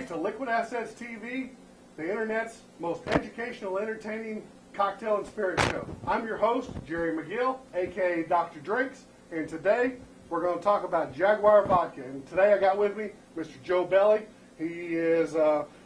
to Liquid Assets TV, the internet's most educational, entertaining cocktail and spirit show. I'm your host, Jerry McGill, aka Dr. Drinx, and today we're going to talk about Jaguar Vodka. And today I got with me Mr. Joe Belli. He is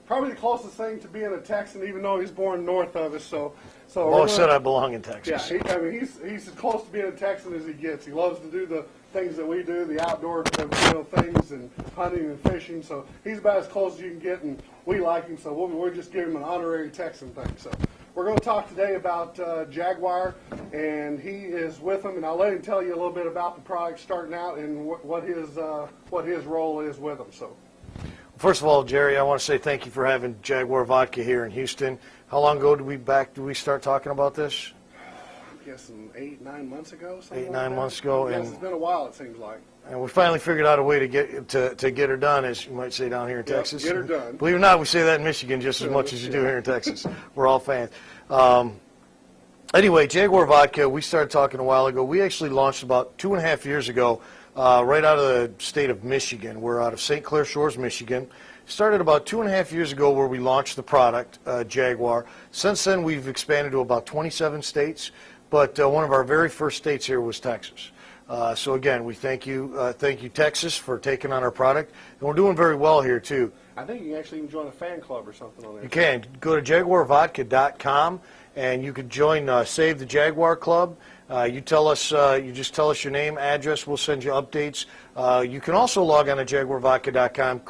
probably the closest thing to being a Texan, even though he's born north of us. So always said I belong in Texas. Yeah, he's as close to being a Texan as he gets. He loves to do the things that we do, the outdoor things, and hunting and fishing. So he's about as close as you can get, and we like him. So we'll just give him an honorary Texan thing. So we're going to talk today about Jaguar, and he is with them, and I'll let him tell you a little bit about the product starting out and what his role is with them. So. First of all, Jerry, I want to say thank you for having Jaguar Vodka here in Houston. How long ago did we start talking about this? I'm guessing 8-9 months ago. 8-9 months ago. Yes, it's been a while, it seems like. And we finally figured out a way to get her done, as you might say down here in Texas. Get her done. Believe it or not, we say that in Michigan just as much as you do here in Texas. We're all fans. Anyway, Jaguar Vodka, we started talking a while ago. We actually launched about 2.5 years ago, right out of the state of Michigan. We're out of St. Clair Shores, Michigan. Started about 2.5 years ago where we launched the product, Jaguar. Since then, we've expanded to about 27 states, but one of our very first states here was Texas. So again, we thank you, Texas, for taking on our product, and we're doing very well here too. I think you can actually join a fan club or something on there. You can go to JaguarVodka.com, and you can join Save the Jaguar Club. You just tell us your name, address. We'll send you updates. You can also log on to JaguarVodka.com,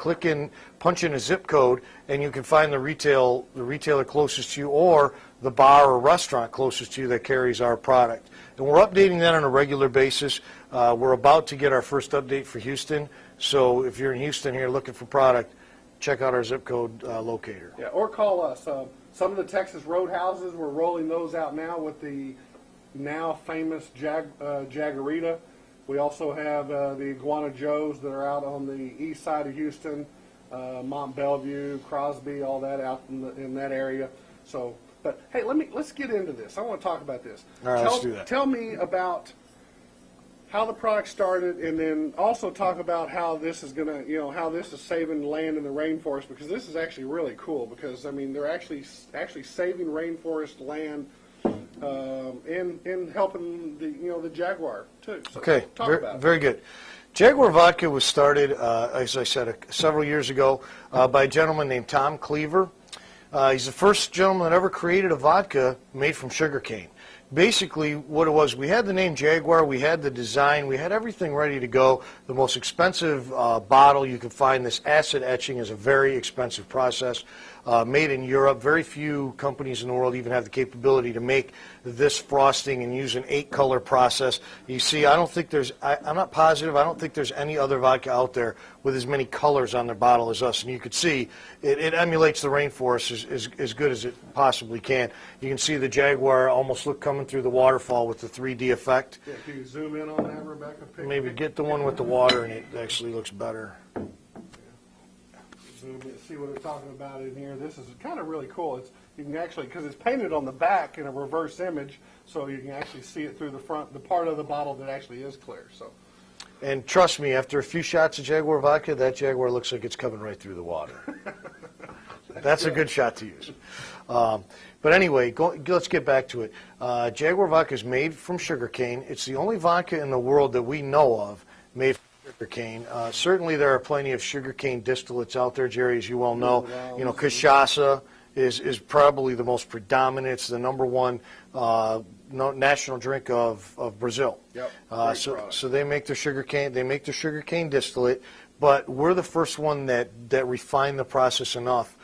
punch in a zip code, and you can find the retailer closest to you, or the bar or restaurant closest to you that carries our product. And we're updating that on a regular basis. We're about to get our first update for Houston. So if you're in Houston here looking for product, check out our zip code locator. Yeah, or call us. Some of the Texas Roadhouses, we're rolling those out now with the now famous Jaguarita. We also have the Iguana Joes that are out on the east side of Houston, Mont Bellevue, Crosby, all that out in that area. So, but hey, let's get into this. I want to talk about this. All right, let's do that. Tell me about how the product started, and then also talk about how this is gonna, how this is saving land in the rainforest, because this is actually really cool. Because I mean, they're actually saving rainforest land. And helping the Jaguar too. So okay, talk about it. Very good. Jaguar Vodka was started, as I said, several years ago by a gentleman named Tom Cleaver. He's the first gentleman that ever created a vodka made from sugarcane. Basically, what it was, we had the name Jaguar, we had the design, we had everything ready to go. The most expensive bottle you can find, this acid etching, is a very expensive process. Made in Europe. Very few companies in the world even have the capability to make this frosting and use an 8-color process. You see, I don't think there's, I'm not positive, I don't think there's any other vodka out there with as many colors on their bottle as us. And you could see it emulates the rainforest as good as it possibly can. You can see the Jaguar almost look coming through the waterfall with the 3D effect. Yeah, can you zoom in on that, Rebecca? Maybe get the one with the water and it actually looks better. See what we're talking about in here. This is kind of really cool. You can actually, because it's painted on the back in a reverse image, so you can actually see it through the front, the part of the bottle that actually is clear. So, and trust me, after a few shots of Jaguar vodka, that Jaguar looks like it's coming right through the water. That's a good shot to use. But anyway, let's get back to it. Jaguar vodka is made from sugarcane. It's the only vodka in the world that we know of made from sugarcane. Certainly there are plenty of sugarcane distillates out there, Jerry, as you well know. Cachaça is probably the most predominant. It's the #1 national drink of Brazil. Yep. So they make their sugarcane. They make their sugarcane distillate, but we're the first one that refined the process enough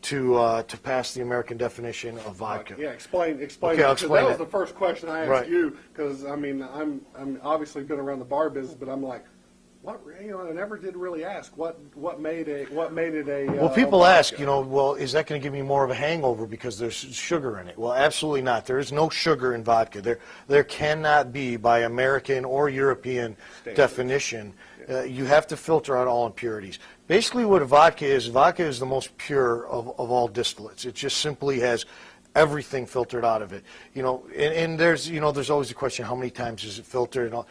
to pass the American definition of vodka. Yeah, explain. Okay, I'll explain that was the first question I asked right. you, because I mean I'm obviously been around the bar business, but I'm like, what, I never did really ask what made it a. Well, people ask, well, is that going to give me more of a hangover because there's sugar in it? Well, absolutely not. There is no sugar in vodka. There cannot be, by American or European definition. You have to filter out all impurities. Basically, what vodka is the most pure of all distillates. It just simply has everything filtered out of it. And there's there's always the question, how many times is it filtered? And all.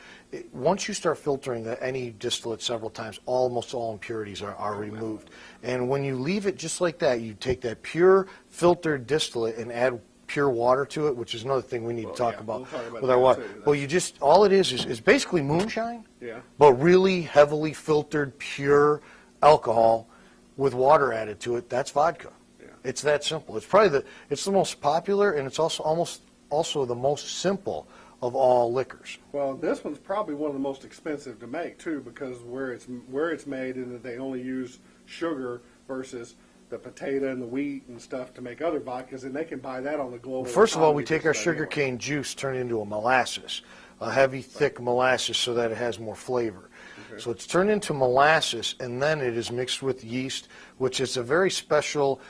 Once you start filtering any distillate several times, almost all impurities are removed. And when you leave it just like that, you take that pure filtered distillate and add pure water to it, which is another thing we need to talk about with our water. Well, all it is basically moonshine, but really heavily filtered pure alcohol with water added to it. That's vodka. It's that simple. It's probably the most popular, and it's also the most simple of all liquors. Well, this one's probably one of the most expensive to make too, because where it's made, and that they only use sugar versus the potato and the wheat and stuff to make other vodkas, and they can buy that on the global. First of all, we take our sugarcane juice, turn it into a molasses, a heavy, thick molasses, so that it has more flavor. Okay. So it's turned into molasses, and then it is mixed with yeast, which is a very special.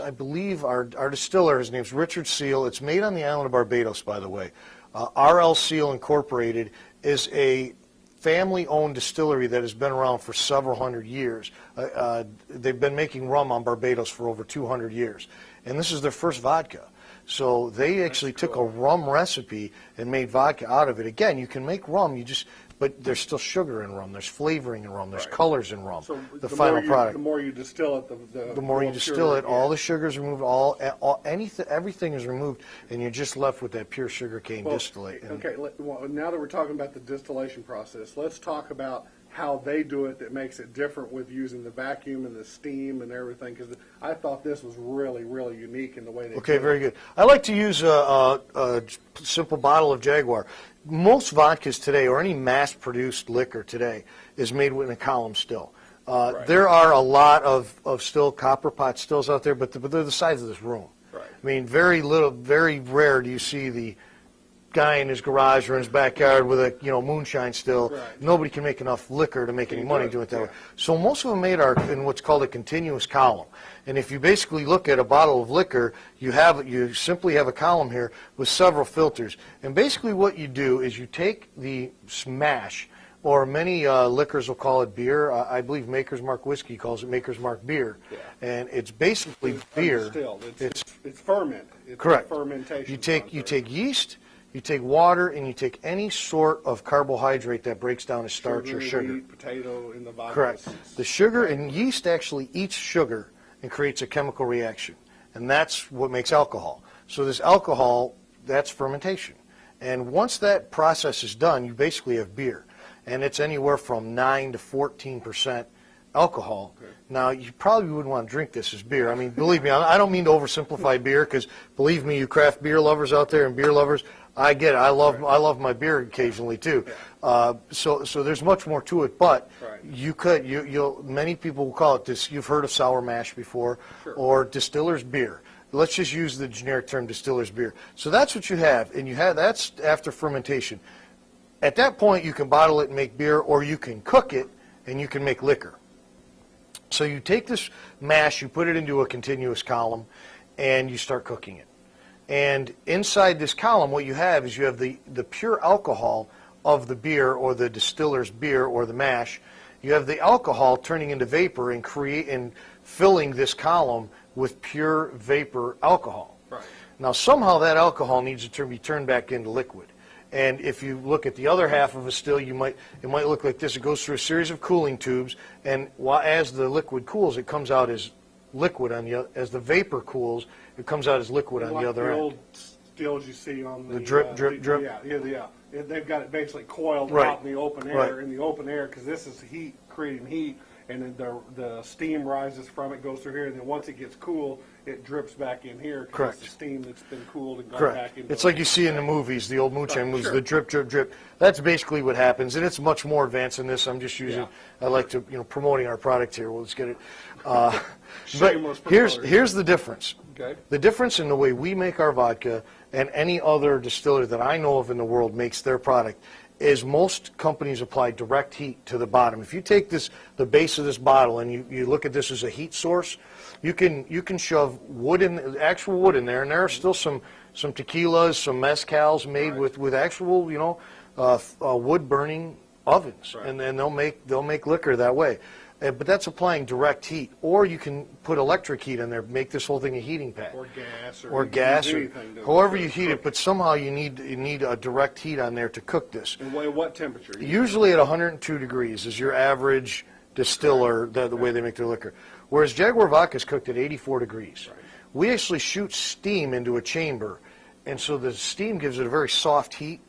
I believe our distiller, his name's Richard Seal. It's made on the island of Barbados, by the way. RL Seal Incorporated is a family-owned distillery that has been around for several hundred years. They've been making rum on Barbados for over 200 years, and this is their first vodka. So they actually took a rum recipe and made vodka out of it. Again, you can make rum, but there's still sugar in rum, there's flavoring in rum, there's colors in rum. So the final product. The more you distill it, the more you distill it, all the sugar's removed, everything is removed, and you're just left with that pure sugarcane distillate. Okay, now that we're talking about the distillation process, let's talk about how they do it that makes it different with using the vacuum and the steam and everything, because I thought this was really, really unique in the way they do it. Very good. I like to use a simple bottle of Jaguar. Most vodkas today, or any mass-produced liquor today, is made in a column still. There are a lot of still copper pot stills out there, but they're the size of this room. Right. I mean, very rare do you see the guy in his garage or in his backyard with a moonshine still. Right. Nobody can make enough liquor to make any money doing it that way. So most of them made are in what's called a continuous column. And if you basically look at a bottle of liquor, you simply have a column here with several filters. And basically what you do is you take the smash, or many liquors will call it beer. I believe Maker's Mark Whiskey calls it Maker's Mark Beer. Yeah. And it's basically beer. It's ferment. It's correct. Fermentation. You take yeast, you take water, and you take any sort of carbohydrate that breaks down as starch or sugar. Wheat, potato in the vodka. Correct. The sugar and yeast actually eats sugar and creates a chemical reaction, and that's what makes alcohol. So this alcohol, that's fermentation. And once that process is done, you basically have beer, and it's anywhere from 9 to 14% alcohol. Okay. Now, you probably wouldn't want to drink this as beer. I mean, believe me, I don't mean to oversimplify beer, because believe me, you craft beer lovers out there and beer lovers, I get it. I love my beer occasionally too. So there's much more to it, but many people will call it this. You've heard of sour mash before, or distiller's beer. Let's just use the generic term distiller's beer. So that's what you have, and that's after fermentation. At that point, you can bottle it and make beer, or you can cook it and you can make liquor. So you take this mash, you put it into a continuous column, and you start cooking it. And inside this column, what you have is the pure alcohol of the beer, or the distiller's beer, or the mash. You have the alcohol turning into vapor and filling this column with pure vapor alcohol. Right. Now, somehow that alcohol needs to be turned back into liquid. And if you look at the other half of a still, it might look like this. It goes through a series of cooling tubes, and as the liquid cools, it comes out as liquid as the vapor cools. It comes out as liquid on the other end. Like the old stills you see on the drip. Yeah. They've got it basically coiled out in the open air, because this is heat, creating heat, and then the steam rises from it, goes through here, and then once it gets cool, it drips back in here. Correct. It's the steam that's been cooled and gone back into. It's like you see in the movies, the old moonshine movies, the drip, drip, drip. That's basically what happens, and it's much more advanced than this. I'm just using. I like to promoting our product here. Well, let's get it. But here's the difference. Okay. The difference in the way we make our vodka and any other distiller that I know of in the world makes their product is most companies apply direct heat to the bottom. If you take the base of this bottle, and you look at this as a heat source, you can shove actual wood in there, and there are still some tequilas, some mezcals made with actual wood burning ovens, and then they'll make liquor that way. But that's applying direct heat. Or you can put electric heat in there, make this whole thing a heating pad. Or gas. Or gas, or anything however you heat it, but somehow you need a direct heat on there to cook this. And what temperature? Usually at 102 degrees is your average distiller, the way they make their liquor. Whereas Jaguar Vodka is cooked at 84 degrees. Right. We actually shoot steam into a chamber, and so the steam gives it a very soft heat,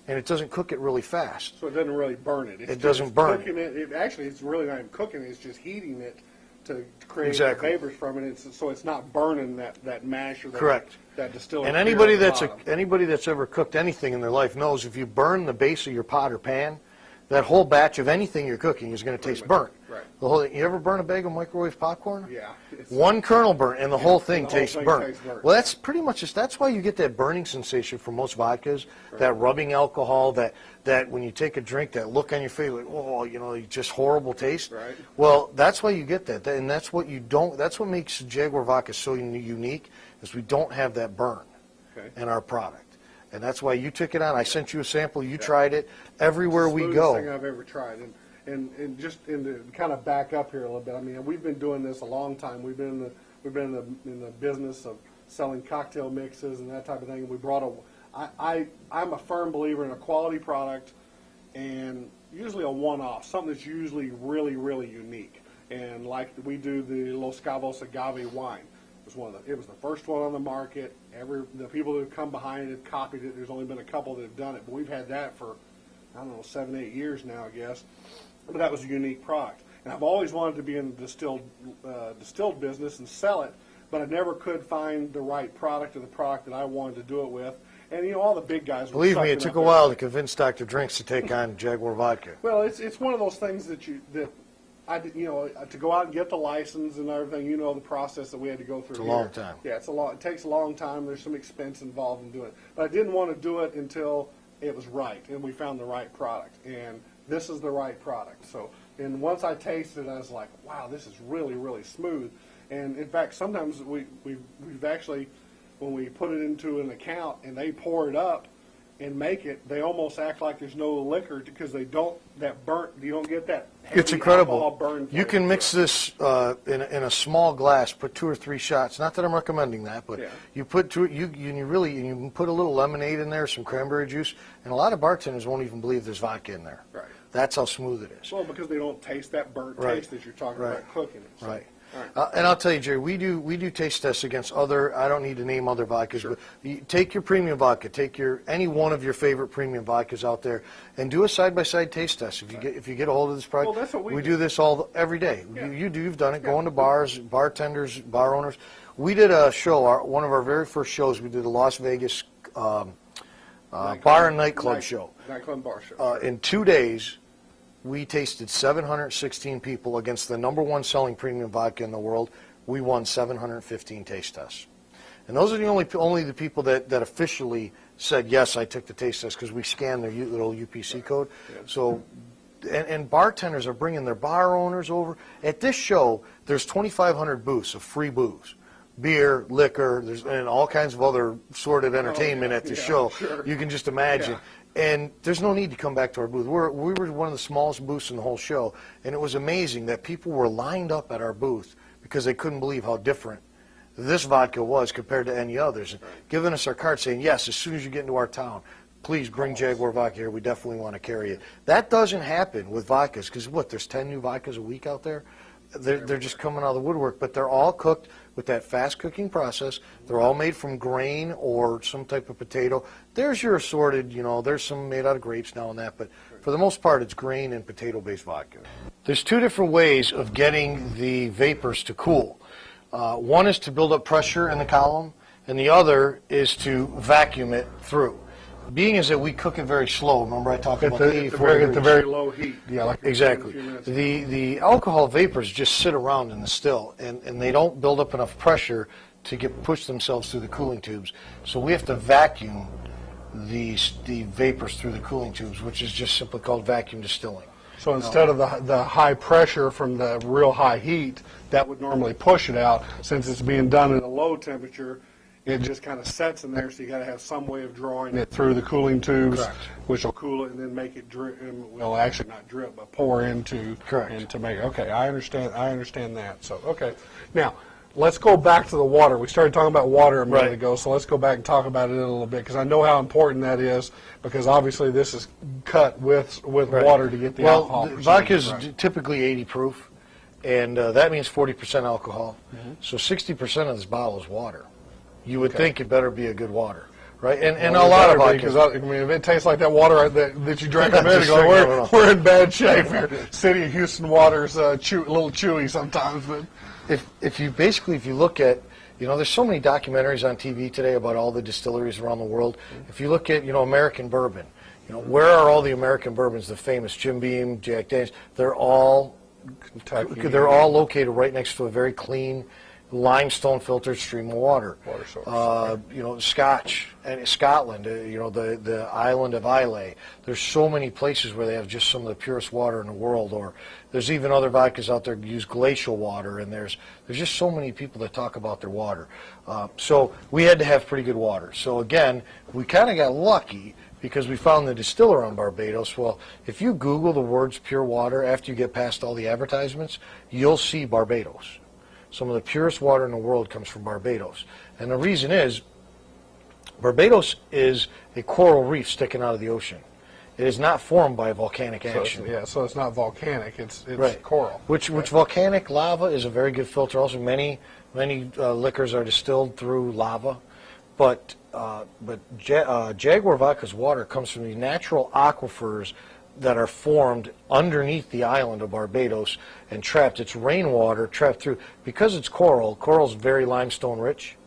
and it doesn't cook it really fast. So it doesn't really burn it. It doesn't burn cooking it. Actually, it's really not even cooking it. It's just heating it to create Exactly. the vapors from it. So it's not burning that mash or that, Correct. that distilled. And beer anybody at the that's bottom. anybody that's ever cooked anything in their life knows if you burn the base of your pot or pan, that whole batch of anything you're cooking is going to taste burnt. Right. The whole you ever burn a bag of microwave popcorn? Yeah. One kernel burnt, and the whole thing the whole tastes thing burnt. tastes burnt. Well, that's pretty much just that's why you get that burning sensation from most vodkas, that rubbing alcohol, that when you take a drink, that look on your face, like oh, just horrible taste. Right. Well, that's why you get that, and that's what you don't. That's what makes Jaguar Vodka so unique, is we don't have that burn in our product. And that's why you took it on. I sent you a sample. You tried it. Everywhere we Smoothest go. thing I've ever tried. And just to kind of back up here a little bit. I mean, we've been doing this a long time. We've been in the business of selling cocktail mixes and that type of thing. We brought I'm a firm believer in a quality product and usually a one-off, something that's usually really, really unique. And like we do the Los Cabos agave wine. It was the first one on the market. The people that have come behind it have copied it. There's only been a couple that have done it, but we've had that for, I don't know, 7, 8 years now, I guess. But that was a unique product. And I've always wanted to be in the distilled business and sell it, but I never could find the right product or the product that I wanted to do it with. And all the big guys were Believe me, sucking it took up a while to convince Dr. Drinx to take on Jaguar Vodka. Well, it's one of those things to go out and get the license and everything, the process that we had to go through. It's a long time. Yeah, it takes a long time. There's some expense involved in doing it. But I didn't want to do it until it was right, and we found the right product. And this is the right product. And once I tasted it, I was like, wow, this is really, really smooth. And in fact, sometimes we've actually, when we put it into an account and they pour it up and make it, they almost act like there's no liquor because you don't get that heavy It's incredible. alcohol burn You can mix this in a small glass, put 2 or 3 shots. Not that I'm recommending that, but you put you can put a little lemonade in there, some cranberry juice, and a lot of bartenders won't even believe there's vodka in there. Right. That's how smooth it is. Well, because they don't taste that burnt taste that you're talking about cooking it. So. Right. All right. And I'll tell you, Jerry, we do taste tests against other. I don't need to name other vodkas, but you take your premium vodka, take any one of your favorite premium vodkas out there, and do a side-by-side taste test. If you get a hold of this product, well, that's what we do this every day. Yeah. You've done it. Going to bars, bartenders, bar owners. We did a show. One of our very first shows. We did a Las Vegas bar and nightclub show. Nightclub and bar show. In 2 days. We tasted 716 people against the #1 selling premium vodka in the world. We won 715 taste tests. And those are the only the people that officially said, yes, I took the taste test, because we scanned their little UPC code. Yeah. So, and bartenders are bringing their bar owners over. At this show, there's 2,500 booths of free booze. Beer, liquor, and all kinds of other sordid entertainment at this show. Sure. You can just imagine. Yeah. And there's no need to come back to our booth. We were one of the smallest booths in the whole show, and it was amazing that people were lined up at our booth because they couldn't believe how different this vodka was compared to any others. And giving us our card saying, yes, as soon as you get into our town, please bring Jaguar Vodka here. We definitely want to carry it. That doesn't happen with vodkas because, there's 10 new vodkas a week out there? They're just coming out of the woodwork, but they're all cooked with that fast cooking process. They're all made from grain or some type of potato. There's your assorted, there's some made out of grapes now and that, but for the most part, it's grain and potato-based vodka. There's 2 different ways of getting the vapors to cool. One is to build up pressure in the column, and the other is to vacuum it through. Being is that we cook it very slow. Remember I talked about the 84 degrees. At the very low heat. Yeah, exactly. The alcohol vapors just sit around in the still, and they don't build up enough pressure to push themselves through the cooling tubes. So we have to vacuum the vapors through the cooling tubes, which is just simply called vacuum distilling. So instead of the high pressure from the real high heat that would normally push it out, since it's being done at a low temperature, it just kind of sets in there, so you got to have some way of drawing it through the cooling tubes, Correct. which will cool it and then make it drip. Well, actually not drip, but pour into. Correct. And to make. Okay, I understand that. So okay, now let's go back to the water. We started talking about water a minute ago, so let's go back and talk about it a little bit, because I know how important that is, because obviously this is cut with water to get the alcohol. Well, vodka is typically 80 proof, and that means 40% alcohol. So 60% of this bottle is water. You would think it better be a good water, right? And a lot of vodka. Because I mean, if it tastes like that water that you drank a minute ago, we're in bad shape here. City of Houston water's a little chewy sometimes, but. If you look at, there's so many documentaries on TV today about all the distilleries around the world. If you look at, American bourbon, where are all the American bourbons, the famous Jim Beam, Jack Daniels? They're all located right next to a very clean limestone filtered stream of water. Water source. Scotch and Scotland, the island of Islay. There's so many places where they have just some of the purest water in the world. Or there's even other vodkas out there that use glacial water, and there's just so many people that talk about their water. So we had to have pretty good water. So again, we kind of got lucky because we found the distiller on Barbados. Well, if you Google the words pure water after you get past all the advertisements, you'll see Barbados. Some of the purest water in the world comes from Barbados. And the reason is, Barbados is a coral reef sticking out of the ocean. It is not formed by volcanic action. So it's not volcanic, it's right. coral. Which volcanic lava is a very good filter. Also, many liquors are distilled through lava. But Jaguar Vodka's water comes from the natural aquifers that are formed underneath the island of Barbados and trapped. It's rainwater trapped through. Because it's coral, coral's very limestone rich.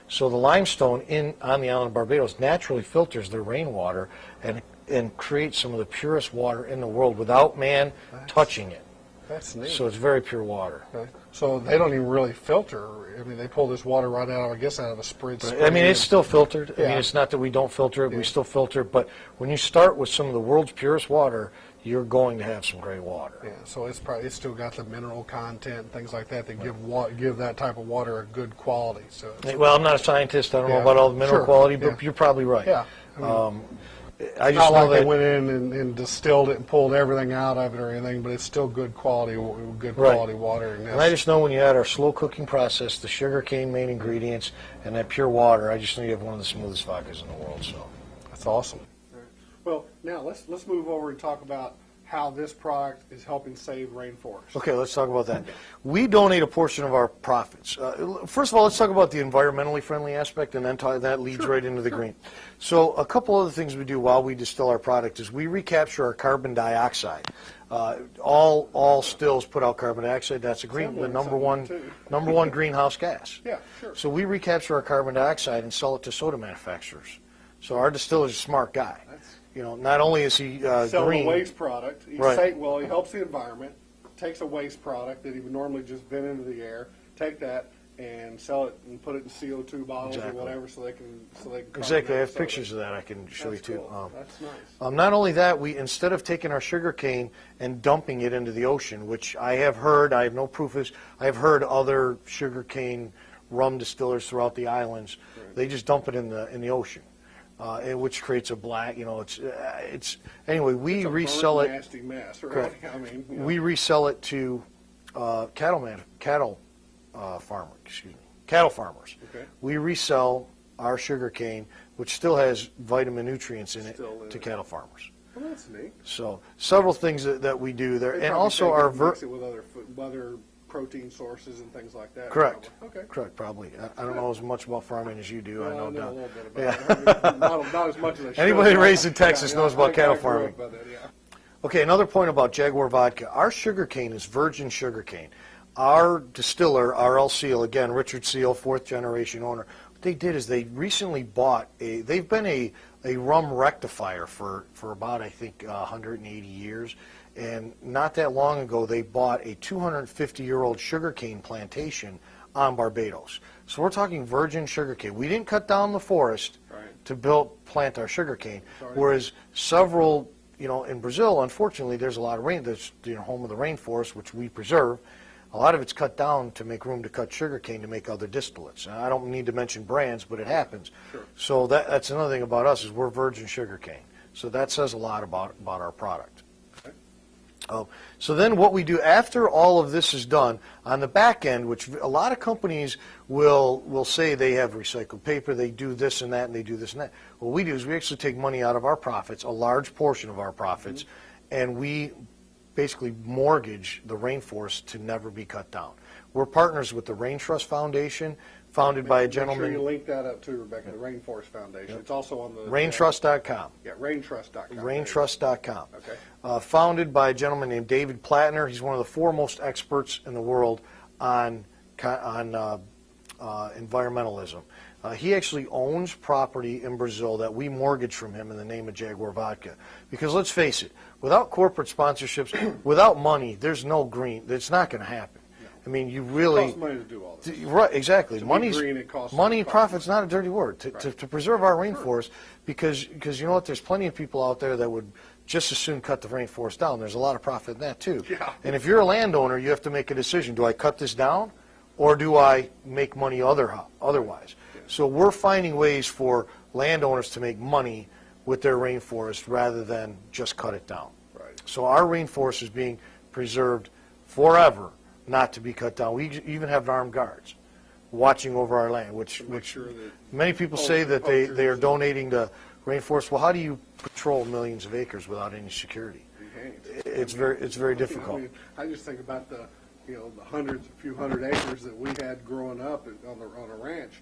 So the limestone on the island of Barbados naturally filters the rainwater and creates some of the purest water in the world without man touching it. That's neat. So it's very pure water. Okay. So they don't even really filter. I mean, they pull this water right out of a spring. Right. I mean, it's still filtered. I mean, it's not that we don't filter it. We still filter it. But when you start with some of the world's purest water, you're going to have some great water. Yeah. So it's still got the mineral content and things like that give that type of water a good quality. So. Well, I'm not a scientist. I don't know about all the mineral quality, but you're probably right. Yeah. I just know that they went in and distilled it and pulled everything out of it or anything, but it's still good quality water. And I just know when you add our slow cooking process, the sugar cane main ingredients, and that pure water, I just know you have one of the smoothest vodkas in the world. So that's awesome. Right. Well, now let's move over and talk about how this product is helping save rainforests. Okay, let's talk about that. We donate a portion of our profits. First of all, let's talk about the environmentally friendly aspect, and then that leads right into the green. So a couple other things we do while we distill our product is we recapture our carbon dioxide. All stills put out carbon dioxide. That's the number one greenhouse gas. Yeah, sure. So we recapture our carbon dioxide and sell it to soda manufacturers. So our distiller's a smart guy. Not only is he selling green, a waste product, he helps the environment, takes a waste product that he would normally just vent into the air, take that and sell it and put it in CO2 bottles or whatever, so they can. Exactly, I have pictures of that I can show you too. Cool. That's nice. Not only that, we instead of taking our sugar cane and dumping it into the ocean, which I have heard, I have no proof of this, I have heard other sugar cane rum distillers throughout the islands, they just dump it in the ocean. Which creates a black, anyway, we resell it. Nasty mess, right? Correct. I mean, we resell it to cattle farmers. Okay. We resell our sugar cane, which still has vitamin nutrients in it, to cattle farmers. Well, that's neat. So several things that we do there, and also our mix it with other protein sources and things like that. Correct. Probably. Okay. Correct. Probably. I don't know as much about farming as you do. Well, I know a little bit Yeah. about it. Not as much as I should. Anybody raised in Texas knows about cattle I grew farming. up with it, yeah. Okay, another point about Jaguar Vodka. Our sugar cane is virgin sugar cane. Our distiller, R.L. Seal, again, Richard Seal, fourth generation owner, what they did is they recently bought they've been a rum rectifier for about, I think, 180 years. And not that long ago, they bought a 250-year-old sugarcane plantation on Barbados. So we're talking virgin sugarcane. We didn't cut down the forest to plant our sugarcane, whereas several, in Brazil, unfortunately, there's a lot of rain. There's home of the rainforest, which we preserve. A lot of it's cut down to make room to cut sugarcane to make other distillates. And I don't need to mention brands, but it happens. Sure. So that's another thing about us is we're virgin sugarcane. So that says a lot about our product. So then what we do after all of this is done, on the back end, which a lot of companies will say they have recycled paper, they do this and that, and they do this and that. What we do is we actually take money out of our profits, a large portion of our profits, and we basically mortgage the rainforest to never be cut down. We're partners with the Rain Trust Foundation, founded by a gentleman. Make sure you link that up too, Rebecca, the Rainforest Foundation. It's also on the... Raintrust.com. Yeah, Raintrust.com. Raintrust.com. Okay. Founded by a gentleman named David Plattner. He's one of the foremost experts in the world on environmentalism. He actually owns property in Brazil that we mortgage from him in the name of Jaguar Vodka. Because let's face it, without corporate sponsorships, without money, there's no green. It's not going to happen. I mean, you really... It costs money to do all this. Right, exactly. To Money's, be green, it costs money, money. profit's not a dirty word. Right. To preserve our rainforest, because you know what, there's plenty of people out there that would just as soon cut the rainforest down. There's a lot of profit in that too. Yeah. And if you're a landowner, you have to make a decision. Do I cut this down, or do I make money otherwise? Yeah. So we're finding ways for landowners to make money with their rainforest rather than just cut it down. Right. So our rainforest is being preserved forever, not to be cut down. We even have armed guards watching over our land, which Sure that many people say that they are donating to rainforest. Well, how do you patrol millions of acres without any security? It's very difficult. I just think about the few hundred acres that we had growing up on a ranch,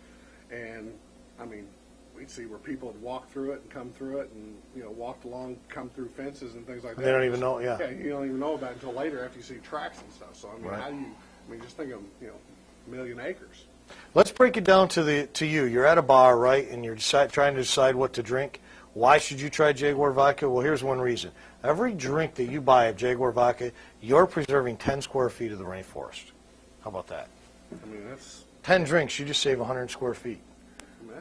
and I mean, we'd see where people would walk through it and come through it, and walked along, come through fences and things like that. They don't even know. Yeah. Yeah, you don't even know about it until later after you see tracks and stuff. So I mean, Right. how do you? I mean, just think of a million acres. Let's break it down to you. You're at a bar, right, and you're trying to decide what to drink. Why should you try Jaguar Vodka? Well, here's one reason. Every drink that you buy of Jaguar Vodka, you're preserving 10 square feet of the rainforest. How about that? I mean, that's 10 drinks, you just save 100 square feet. I mean,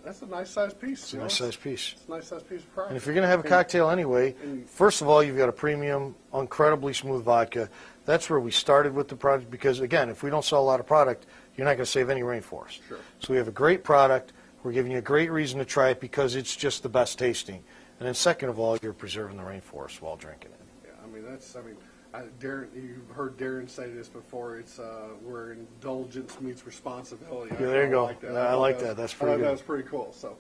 that's a nice sized piece. It's a nice sized piece. It's a nice sized piece of product. And if you're going to have a cocktail anyway, first of all, you've got a premium, incredibly smooth vodka. That's where we started with the product because, again, if we don't sell a lot of product, you're not going to save any rainforest. Sure. So we have a great product. We're giving you a great reason to try it because it's just the best tasting. And then second of all, you're preserving the rainforest while drinking it. Yeah, Darren, you've heard Darren say this before. It's where indulgence meets responsibility. Yeah, there you go. Like that. I like that. That's pretty good. That was pretty cool. So,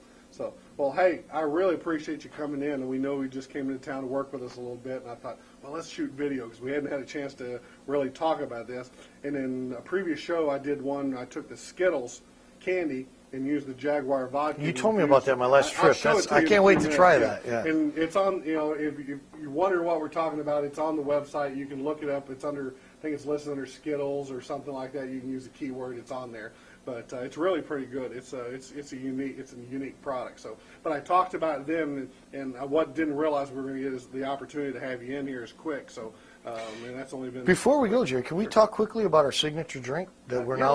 well, hey, I really appreciate you coming in, and we know you just came into town to work with us a little bit, and I thought, well, let's shoot video because we hadn't had a chance to really talk about this. And in a previous show, I took the Skittles candy and used the Jaguar vodka. You told me about that my last trip. I can't wait to try that. Yeah. And it's on, if you wonder what we're talking about, it's on the website. You can look it up. It's under, I think it's listed under Skittles or something like that. You can use the keyword. It's on there. But it's really pretty good. It's a unique product. So, but I talked about them, and what didn't realize we were going to get is the opportunity to have you in here is quick. So, and that's only been. Before we go, Jerry, can we talk quickly about our signature drink that we're now?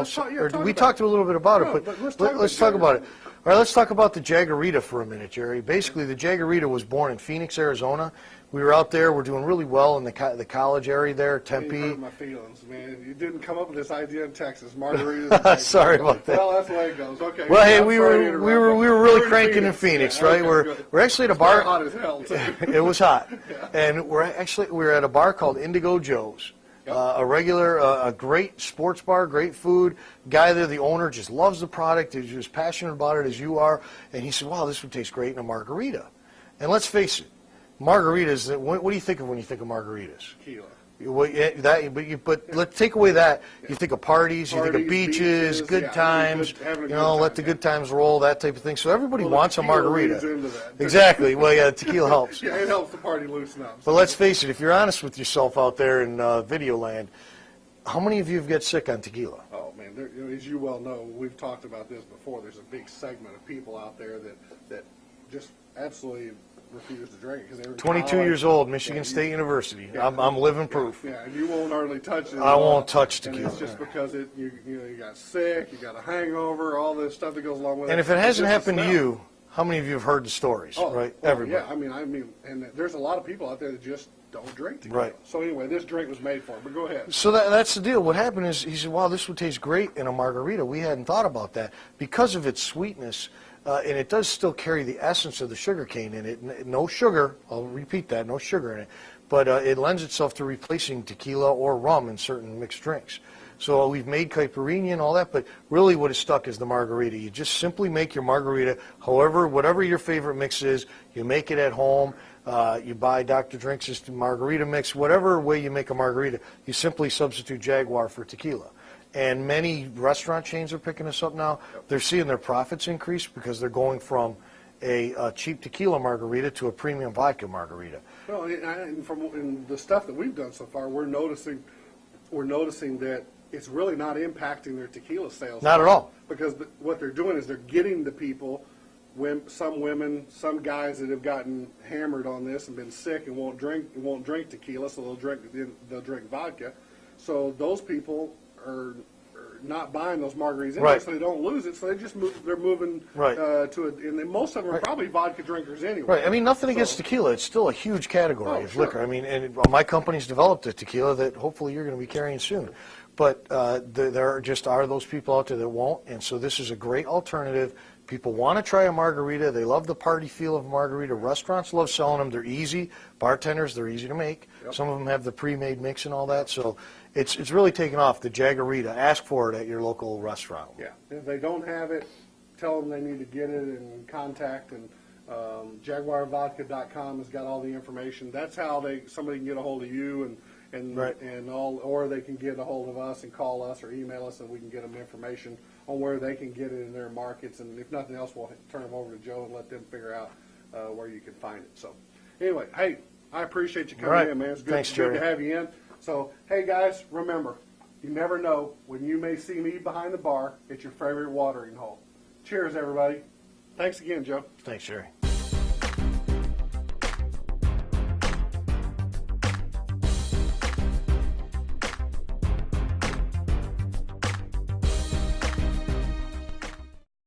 We talked a little bit about it, but let's talk about it. All right, let's talk about the Jaguarita for a minute, Jerry. Basically, the Jaguarita was born in Phoenix, Arizona. We were out there. We're doing really well in the college area there, Tempe. You hurt my feelings, man. You didn't come up with this idea in Texas, margaritas. Sorry about that. Well, that's the way it goes. Okay. Well, hey, we were really cranking in Phoenix, right? Okay, we're actually at a bar. Hot as hell, too. It was hot, and we're at a bar called Indigo Joe's. A great sports bar, great food. Guy there, the owner, just loves the product. He's as passionate about it as you are. And he said, wow, this would taste great in a margarita. And let's face it, margaritas, what do you think of when you think of margaritas? Tequila. But let's take away that. You think of parties, you think of beaches, good times, let the good times roll, that type of thing. So everybody wants a margarita. Exactly. Well, yeah, tequila helps. Yeah, it helps the party loosen up. But let's face it, if you're honest with yourself out there in video land, how many of you have got sick on tequila? Oh, man, as you well know, we've talked about this before. There's a big segment of people out there that just absolutely refuse to drink it. 22 years old, Michigan State University. Yeah, I'm living proof. Yeah, and you won't hardly touch it. I won't touch tequila. And it's just because you got sick, you got a hangover, all this stuff that goes along with it. And if it hasn't happened to you, How many of you have heard the stories, right? Oh, Everybody. yeah, I mean, and there's a lot of people out there that just don't drink tequila. Right. So anyway, this drink was made for it, but go ahead. So that's the deal. What happened is he said, wow, this would taste great in a margarita. We hadn't thought about that. Because of its sweetness, and it does still carry the essence of the sugar cane in it. No sugar, I'll repeat that, no sugar in it. But it lends itself to replacing tequila or rum in certain mixed drinks. So we've made caipirinha and all that, but really what is stuck is the margarita. You just simply make your margarita, whatever your favorite mix is, you make it at home. You buy Dr. Drinx's margarita mix, whatever way you make a margarita, you simply substitute Jaguar for tequila. And many restaurant chains are picking this up now. They're seeing their profits increase because they're going from a cheap tequila margarita to a premium vodka margarita. Well, and from the stuff that we've done so far, we're noticing that it's really not impacting their tequila sales. Not at all. Because what they're doing is they're getting the people, some women, some guys that have gotten hammered on this and been sick and won't drink tequila, so they'll drink vodka. So those people are not buying those margaritas anyway, Right. so they don't lose it. So they're moving Right. to it, and then most of them are probably vodka drinkers anyway. Right. I mean, nothing against tequila. It's still a huge category of liquor. I mean, and my company's developed a tequila that hopefully you're going to be carrying soon. But there just are those people out there that won't, and so this is a great alternative. People want to try a margarita. They love the party feel of a margarita. Restaurants love selling them. They're easy. Bartenders, they're easy to make. Yep. Some of them have the pre-made mix and all that. So it's really taken off, the Jaguarita. Ask for it at your local restaurant. Yeah. If they don't have it, tell them they need to get it and contact. And JaguarVodka.com has got all the information. That's how somebody can get a hold of you and all, or they can get a hold of us and call us or email us, and we can get them information on where they can get it in their markets. And if nothing else, we'll turn them over to Joe and let them figure out where you can find it. So anyway, hey, I appreciate you coming in, man. It's good, Thanks, Jerry. good to have you in. So, hey, guys, remember, you never know when you may see me behind the bar at your favorite watering hole. Cheers, everybody. Thanks again, Joe. Thanks, Jerry.